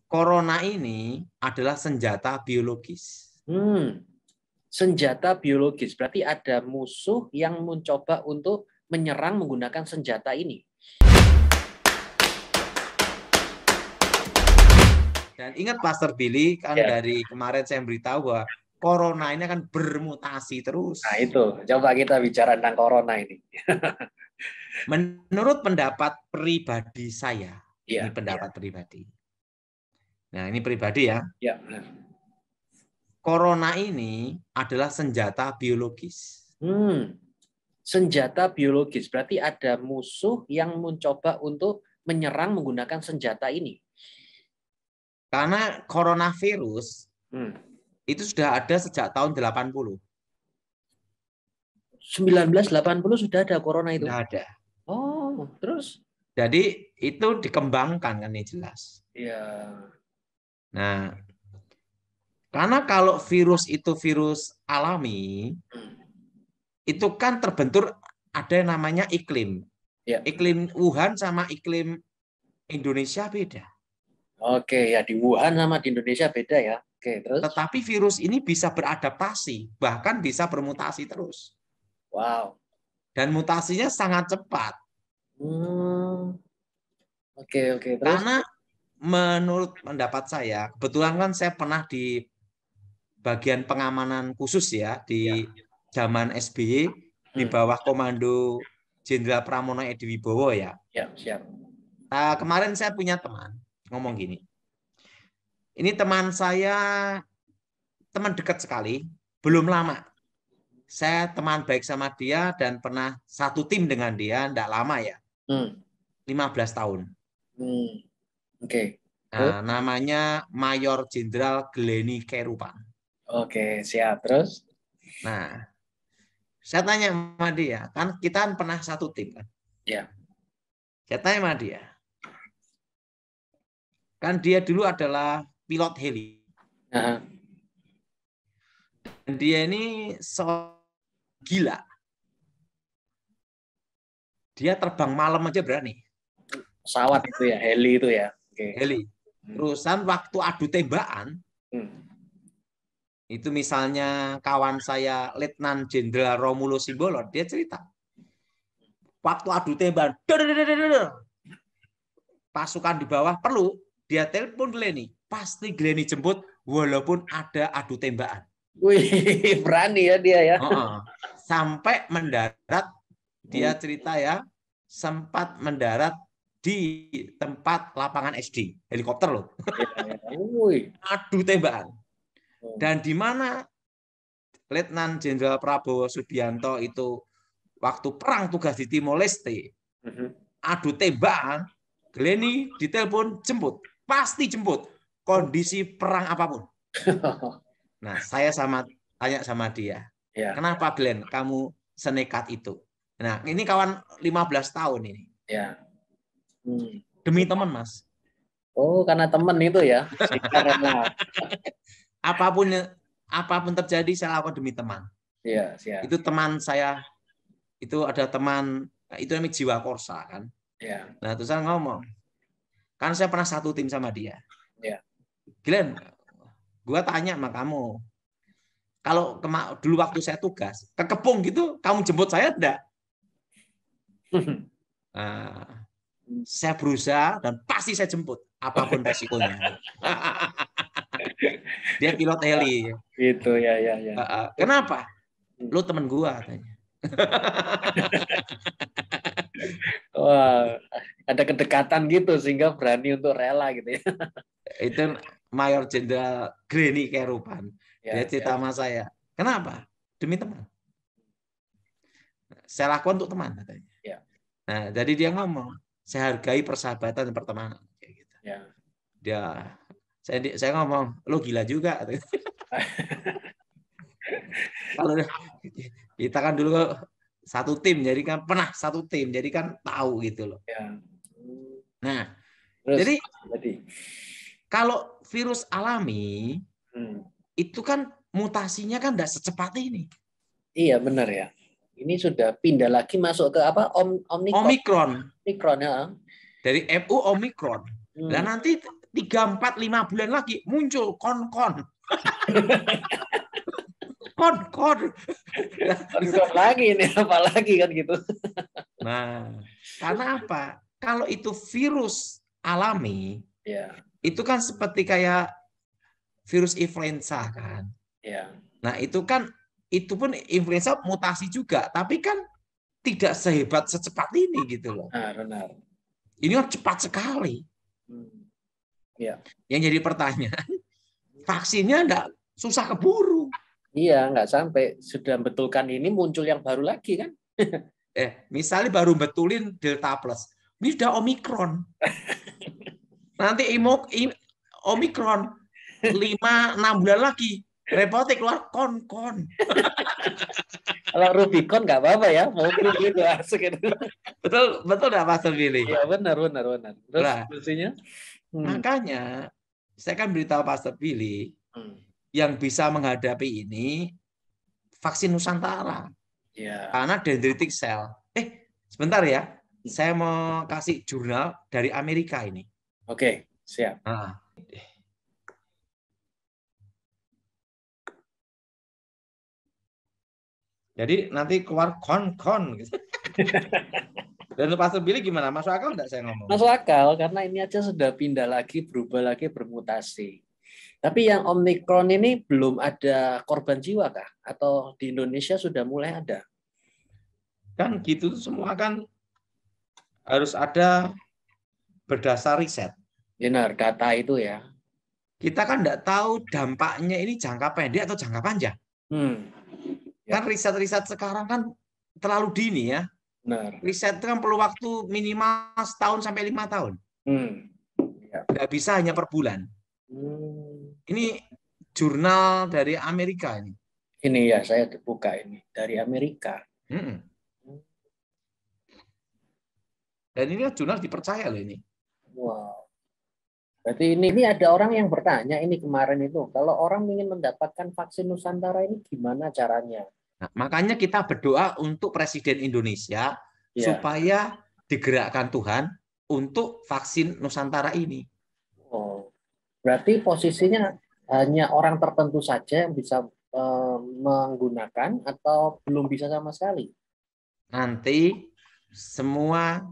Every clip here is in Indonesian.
corona ini adalah senjata biologis. Senjata biologis. Berarti ada musuh yang mencoba untuk menyerang menggunakan senjata ini. Dan ingat Pastor Billy, kan dari kemarin saya beritahu bahwa corona ini akan bermutasi terus. Nah itu, coba kita bicara tentang corona ini. Menurut pendapat pribadi saya, ini pendapat pribadi. Nah ini pribadi ya. Ya, benar. Corona ini adalah senjata biologis. Senjata biologis, berarti ada musuh yang mencoba untuk menyerang menggunakan senjata ini. Karena coronavirus itu sudah ada sejak tahun 80. 1980 sudah ada corona itu? Sudah ada. Oh, terus? Jadi itu dikembangkan kan ini jelas. Iya. Nah, karena kalau virus itu virus alami, itu kan terbentur ada yang namanya iklim. Ya. Iklim Wuhan sama iklim Indonesia beda. Oke, ya di Wuhan sama di Indonesia beda ya. Oke, terus? Tetapi virus ini bisa beradaptasi, bahkan bisa bermutasi terus. Wow. Dan mutasinya sangat cepat. Oke, terus? Karena menurut pendapat saya, kebetulan kan saya pernah di bagian pengamanan khusus ya, di zaman SBY, di bawah komando Jenderal Pramono Edi Wibowo ya. Siap. Nah, kemarin saya punya teman ngomong gini. Ini teman saya, teman dekat sekali, belum lama. Saya teman baik sama dia dan pernah satu tim dengan dia, enggak lama ya. 15 tahun. Oke. Nah, namanya Mayor Jenderal Glenny Kerupan. Oke, siap. Terus? Nah, saya tanya sama dia, kan kita kan pernah satu tim kan? Ya. Saya tanya sama dia, kan dia dulu adalah pilot heli. Dan dia ini gila. Dia terbang malam aja berani. Pesawat itu ya, heli itu ya. Oke. Heli. Terusan waktu adu tembakan, itu misalnya kawan saya Letnan Jenderal Romulo Simbolon, dia cerita. Waktu adu tembakan, pasukan di bawah perlu, dia telepon Glenny. Pasti Glenny jemput walaupun ada adu tembakan. Wih, berani ya dia ya. Sampai mendarat, dia cerita ya, sempat mendarat di tempat lapangan SD, helikopter loh. Adu tembakan. Dan di mana Letnan Jenderal Prabowo Subianto itu waktu perang tugas di Timor Leste, adu tembakan, Glenny ditelepon jemput, pasti jemput, kondisi perang apapun. Nah, saya tanya sama dia, kenapa Glenn kamu senekat itu? Nah, ini kawan 15 tahun ini. Demi teman, Mas. Oh, karena teman itu ya. Apapun terjadi saya lakukan demi teman. Iya, siap. Itu teman saya, itu ada teman, itu namanya jiwa korsa kan. Iya. Nah, terus saya ngomong, kan saya pernah satu tim sama dia. Iya. Glenn, gue tanya sama kamu, kalau dulu waktu saya tugas ke Kepung gitu, kamu jemput saya enggak? Nah, saya berusaha dan pasti saya jemput, apapun resikonya. Dia pilot heli. Itu ya. Kenapa? Lu temen gua katanya. Wah, ada kedekatan gitu sehingga berani untuk rela gitu ya. Itu Mayor Jenderal Glenny Kerupan. Dia cerita sama saya. Kenapa? Demi teman. Saya lakukan untuk teman katanya. Nah, jadi dia ngomong, saya hargai persahabatan dan pertemanan. Kayak gitu. Saya ngomong, lo gila juga. Kalau kita kan dulu satu tim, jadi kan pernah satu tim, jadi kan tahu gitu loh. Nah, jadi kalau virus alami itu kan mutasinya kan tidak secepat ini. Iya benar ya. Ini sudah pindah lagi masuk ke apa? Omikron. Omikron. Omikron ya. Dari MU Omikron. Dan nanti 3, 4, 5 bulan lagi muncul kon-kon. Kon-kon. Kon lagi ini apalagi kan gitu. Nah, karena apa? Kalau itu virus alami, Ya, itu kan seperti kayak virus influenza kan. ya. Nah, itu pun influenza mutasi juga, tapi kan tidak sehebat secepat ini gitu loh. Benar. Ini kan cepat sekali. Ya. Yang jadi pertanyaan, vaksinnya enggak susah keburu. Iya, nggak sampai sudah betulkan ini muncul yang baru lagi kan? Misalnya baru betulin Delta Plus, ini sudah Omikron. Nanti Omikron 5-6 bulan lagi, repotnya keluar kon-kon. Kalau Rubicon nggak apa-apa ya, mau itu asik itu. Betul enggak Pastor Billy? Iya benar. Terus Nah, solusinya? makanya saya kan beritahu Pastor Billy yang bisa menghadapi ini vaksin Nusantara. Ya. Karena dendritic cell. Sebentar ya. Saya mau kasih jurnal dari Amerika ini. Oke, siap. Nah. Jadi nanti keluar kon-kon. Dan Pastor Billy gimana? Masuk akal enggak saya ngomong? Masuk akal, karena ini aja sudah pindah lagi, berubah lagi, bermutasi. Tapi yang Omikron ini belum ada korban jiwa kah? Atau di Indonesia sudah mulai ada? Kan gitu semua kan harus ada berdasar riset. Benar, data itu ya. Kita kan enggak tahu dampaknya ini jangka pendek atau jangka panjang. Kan riset-riset sekarang kan terlalu dini ya. Benar. Riset itu kan perlu waktu minimal setahun sampai 5 tahun. Nggak bisa hanya per bulan. Ini jurnal dari Amerika ini. Ini ya, saya buka ini dari Amerika. Dan ini jurnal dipercaya loh ini. Wow. Berarti ini ada orang yang bertanya ini kemarin itu, kalau orang ingin mendapatkan vaksin Nusantara ini gimana caranya? Nah, makanya kita berdoa untuk Presiden Indonesia supaya digerakkan Tuhan untuk vaksin Nusantara ini. Oh, berarti posisinya hanya orang tertentu saja yang bisa menggunakan atau belum bisa sama sekali? Nanti semua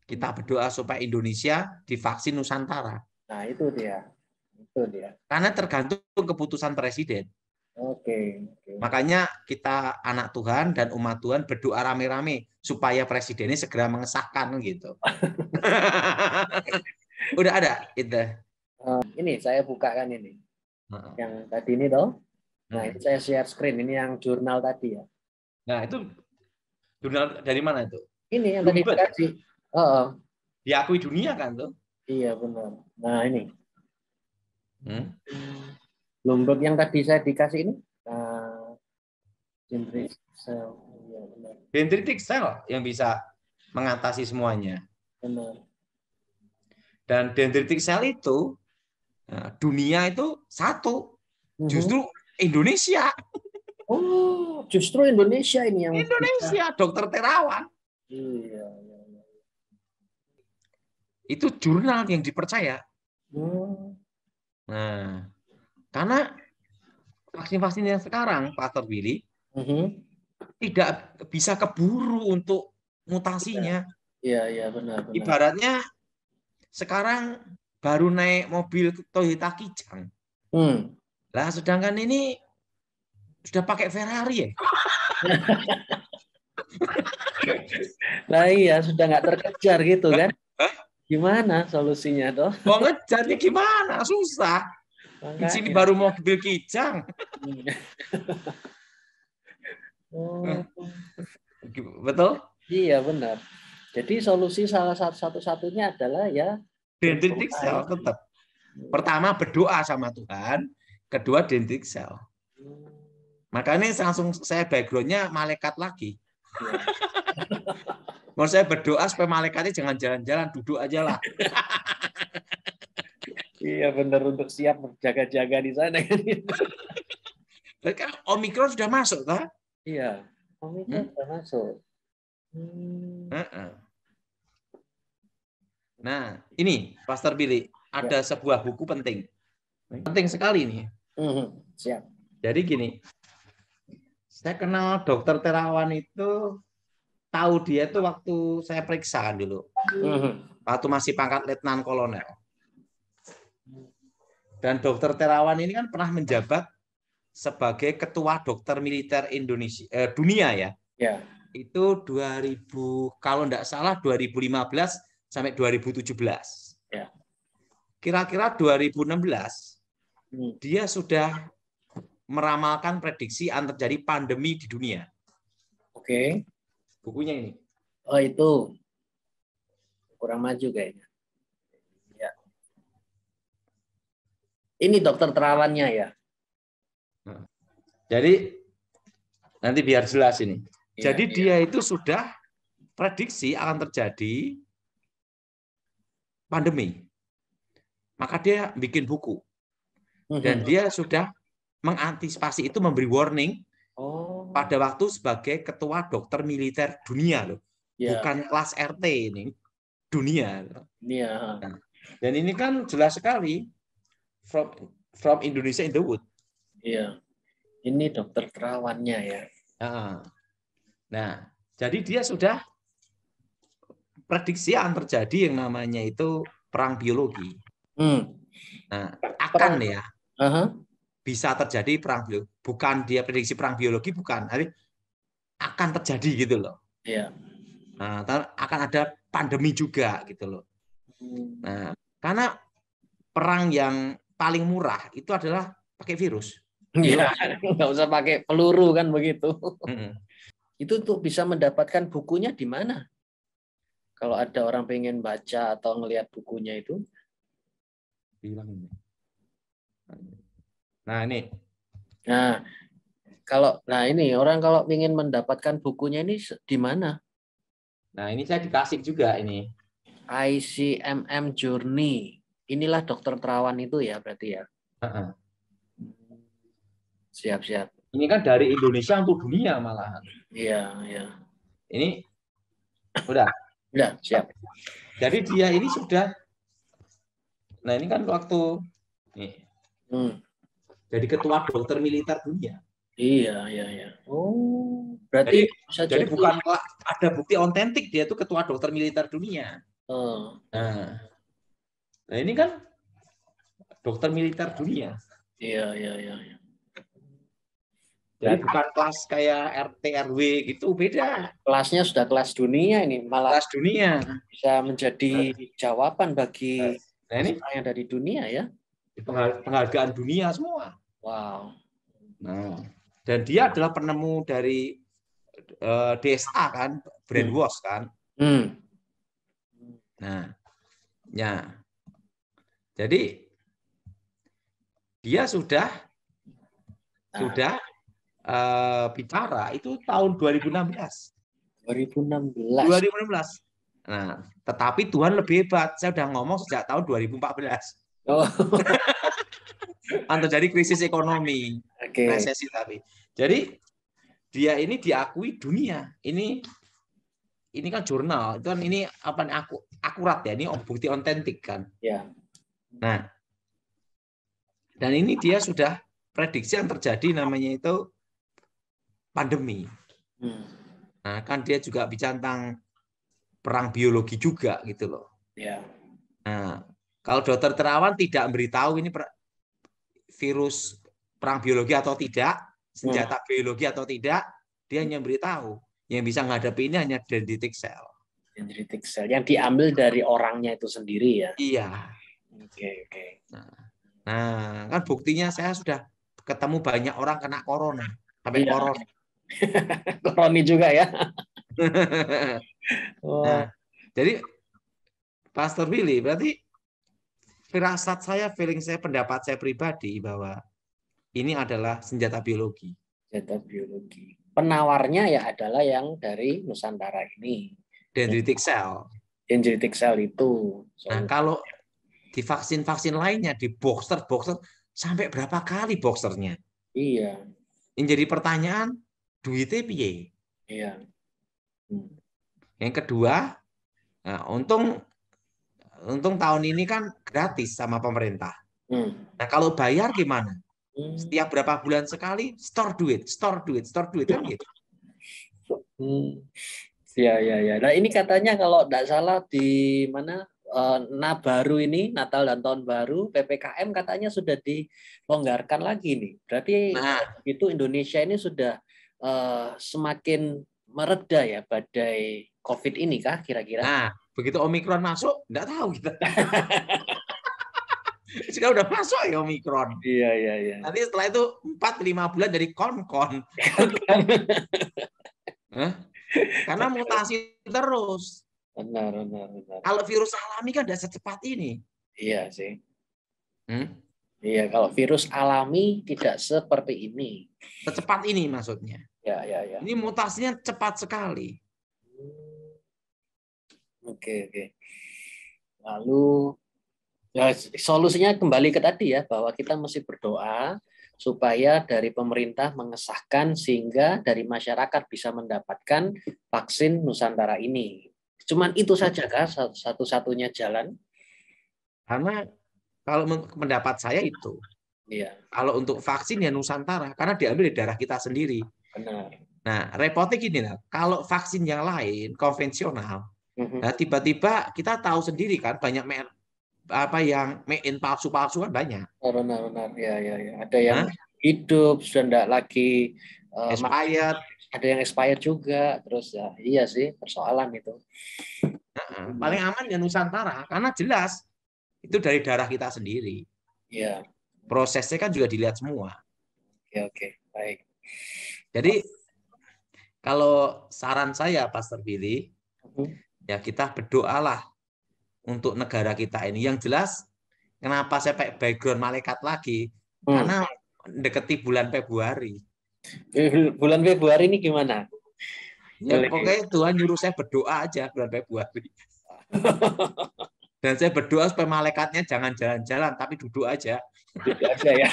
kita berdoa supaya Indonesia divaksin Nusantara. Nah, itu dia. Karena tergantung keputusan Presiden. Oke. Makanya kita anak Tuhan dan umat Tuhan berdoa rame-rame supaya presidennya segera mengesahkan gitu. Udah ada itu. Ini saya bukakan ini. Yang tadi ini toh. Nah, ini saya share screen. Ini yang jurnal tadi ya. Nah, itu jurnal dari mana itu? Ini yang tadi dikasih. Diakui dunia kan tuh? Iya benar. Nah, ini. Bloomberg yang tadi saya dikasih ini. Dendritic cell yang bisa mengatasi semuanya. Benar. Dan dendritic cell itu dunia itu satu, justru Indonesia. Oh, justru Indonesia ini yang Indonesia, bisa. Dokter Terawan. Iya. Itu jurnal yang dipercaya. Nah, karena vaksin-vaksin yang sekarang, Pastor Billy, tidak bisa keburu untuk mutasinya. Iya, benar. Ibaratnya sekarang baru naik mobil Toyota Kijang. Lah, sedangkan ini sudah pakai Ferrari ya. Nah iya, sudah nggak terkejar gitu kan. Gimana solusinya toh? Mau ngejarnya gimana? Susah. Di sini baru mobil Kijang. Betul? Iya benar. Jadi solusi salah satu-satunya adalah ya dendritic cell tetap. Pertama berdoa sama Tuhan, kedua dendritic cell. Makanya langsung saya backgroundnya malaikat lagi. Mau saya berdoa supaya malaikatnya jangan jalan-jalan, duduk aja lah. Iya benar, untuk siap berjaga-jaga di sana. Kan Omikron sudah masuk, toh? Iya, Omikron sudah masuk. Nah, ini Pastor Billy, ada sebuah buku penting. Penting sekali nih. Siap. Jadi gini, saya kenal Dokter Terawan itu, tahu dia itu waktu saya periksa kan dulu. Waktu masih pangkat letnan kolonel. Dan Dokter Terawan ini kan pernah menjabat sebagai Ketua Dokter Militer Indonesia dunia ya. Ya. Itu 2000 kalau enggak salah 2015 sampai 2017. Ya. Kira-kira 2016 dia sudah meramalkan prediksi akan terjadi pandemi di dunia. Oke. Bukunya ini. Oh, itu kurang maju kayaknya. Ya. Ini Dokter Terawannya ya. Jadi nanti biar jelas ini. Ya, Jadi dia itu sudah prediksi akan terjadi pandemi. Maka dia bikin buku. Dan dia sudah mengantisipasi itu, memberi warning pada waktu sebagai Ketua Dokter Militer Dunia loh. Ya. Bukan kelas RT ini, dunia. Ya. Nah, dan ini kan jelas sekali from Indonesia in the wood. Iya. Ini Dokter Terawannya ya. Nah, jadi dia sudah prediksi akan terjadi yang namanya itu perang biologi. Nah, akan ya. Bisa terjadi perang biologi. Bukan dia prediksi perang biologi, bukan. Tapi akan terjadi gitu loh. Iya. Nah, akan ada pandemi juga gitu loh. Nah, karena perang yang paling murah itu adalah pakai virus. Iya, nggak usah pakai peluru kan begitu. Itu tuh bisa mendapatkan bukunya di mana? Kalau ada orang pengen baca atau ngelihat bukunya itu. Nah, ini. Nah, ini orang kalau ingin mendapatkan bukunya ini di mana? Nah, ini saya dikasih juga ini. ICMM Journey. Inilah Dokter Terawan itu ya berarti ya. Siap. Ini kan dari Indonesia untuk dunia malahan. Iya. Ini udah. Udah, siap. Jadi dia ini sudah. Nah, ini kan waktu nih. Jadi Ketua Dokter Militer Dunia. Iya. Oh, berarti jadi bukan ada bukti otentik dia itu Ketua Dokter Militer Dunia. Nah, ini kan dokter militer dunia. Iya. Jadi bukan kelas kayak RT RW gitu, beda. Kelasnya sudah kelas dunia ini, malah kelas dunia. Bisa menjadi jawaban bagi ini yang dari dunia ya. Penghargaan dunia semua. Wow. Nah, dan dia adalah penemu dari DSA kan, brainwash kan. Nah, ya. Jadi dia sudah bicara itu tahun 2016. 2016. Nah, tetapi Tuhan lebih hebat. Saya udah ngomong sejak tahun 2014. Oh. Terjadi krisis ekonomi, resesi tapi. Jadi dia ini diakui dunia. Ini kan jurnal, itu kan ini apa akurat ya, ini bukti otentik kan. Ya. Nah, dan ini dia sudah prediksi yang terjadi namanya itu pandemi. Nah, kan dia juga bicara tentang perang biologi juga gitu loh. Ya. Nah, kalau Dokter Terawan tidak memberitahu ini virus perang biologi atau tidak, senjata biologi atau tidak, dia hanya memberitahu. Yang bisa menghadapi ini hanya dendritic cell. Dendritic cell yang diambil dari orangnya itu sendiri ya. Iya. Oke. Nah, kan buktinya saya sudah ketemu banyak orang kena corona, sampai corona. Koroni juga ya. Nah, jadi Pastor Billy, berarti firasat saya, feeling saya, pendapat saya pribadi bahwa ini adalah senjata biologi. Senjata biologi. Penawarnya ya adalah yang dari Nusantara ini. Dendritic cell. Dendritic cell itu. Nah, kalau di vaksin-vaksin lainnya, di boxer sampai berapa kali boxernya? Iya. Yang jadi pertanyaan, duitnya piye? Iya. Yang kedua, nah, untung untung tahun ini kan gratis sama pemerintah. Nah, kalau bayar gimana? Setiap berapa bulan sekali store duit kan gitu. Ya, ya, ya. Nah, ini katanya kalau tidak salah di mana Baru ini, Natal dan Tahun Baru, PPKM katanya sudah dilonggarkan lagi nih. Berarti itu Indonesia ini sudah semakin mereda ya badai COVID ini kah kira-kira? Nah, begitu Omikron masuk, nggak tahu kita. Sekarang udah masuk ya Omikron. Iya, iya, iya. Nanti setelah itu 4-5 bulan jadi kon-kon. Karena mutasi terus. Benar. Kalau virus alami kan tidak secepat ini. Iya sih. Iya, kalau virus alami tidak seperti ini. Secepat ini maksudnya. Ya. Ini mutasinya cepat sekali. Oke. Lalu ya, solusinya kembali ke tadi ya, bahwa kita mesti berdoa supaya dari pemerintah mengesahkan sehingga dari masyarakat bisa mendapatkan vaksin Nusantara ini. Cuman itu saja kah satu-satunya jalan? Karena kalau pendapat saya itu, kalau untuk vaksin ya Nusantara, karena diambil dari darah kita sendiri. Benar. Nah, repotnya gini lah, kalau vaksin yang lain konvensional, nah tiba-tiba kita tahu sendiri kan banyak yang made in palsu-palsu kan banyak. Benar. Ya. Ada yang hidup sudah tidak lagi expired. Ada yang expired juga, terus ya iya sih persoalan itu. Paling aman ya Nusantara, karena jelas itu dari darah kita sendiri. Iya. Prosesnya kan juga dilihat semua. Oke, baik. Jadi kalau saran saya, Pastor Billy, ya kita berdoalah untuk negara kita ini. Yang jelas, kenapa saya pakai background malaikat lagi? Karena deketi bulan Februari. Bulan Februari ini gimana? Ya, pokoknya Tuhan nyuruh saya berdoa aja bulan Februari. Dan saya berdoa supaya malaikatnya jangan jalan-jalan, tapi duduk aja. Duduk aja ya.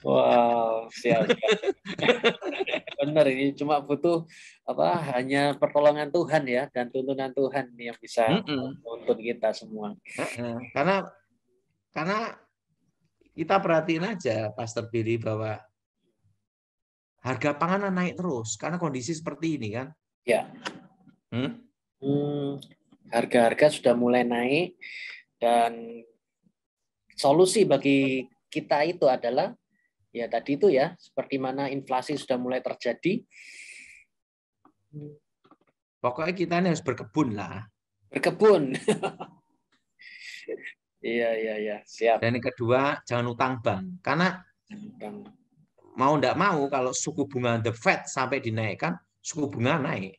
Wow, siap. Benar, ini cuma butuh hanya pertolongan Tuhan ya, dan tuntunan Tuhan yang bisa menuntun kita semua. Karena kita perhatiin aja, Pastor Billy, bahwa harga pangan naik terus karena kondisi seperti ini kan. Ya. Harga-harga sudah mulai naik, dan solusi bagi kita itu adalah ya tadi itu ya, seperti mana inflasi sudah mulai terjadi. Pokoknya kita ini harus berkebun lah. Berkebun. Iya, siap. Dan yang kedua, jangan utang bank. Karena mau enggak mau, kalau suku bunga The Fed sampai dinaikkan, suku bunga naik.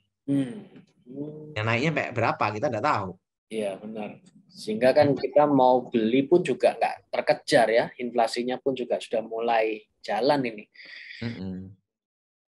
Yang naiknya berapa, kita enggak tahu. Iya, benar. Sehingga kan kita mau beli pun juga nggak terkejar ya. Inflasinya pun juga sudah mulai jalan ini.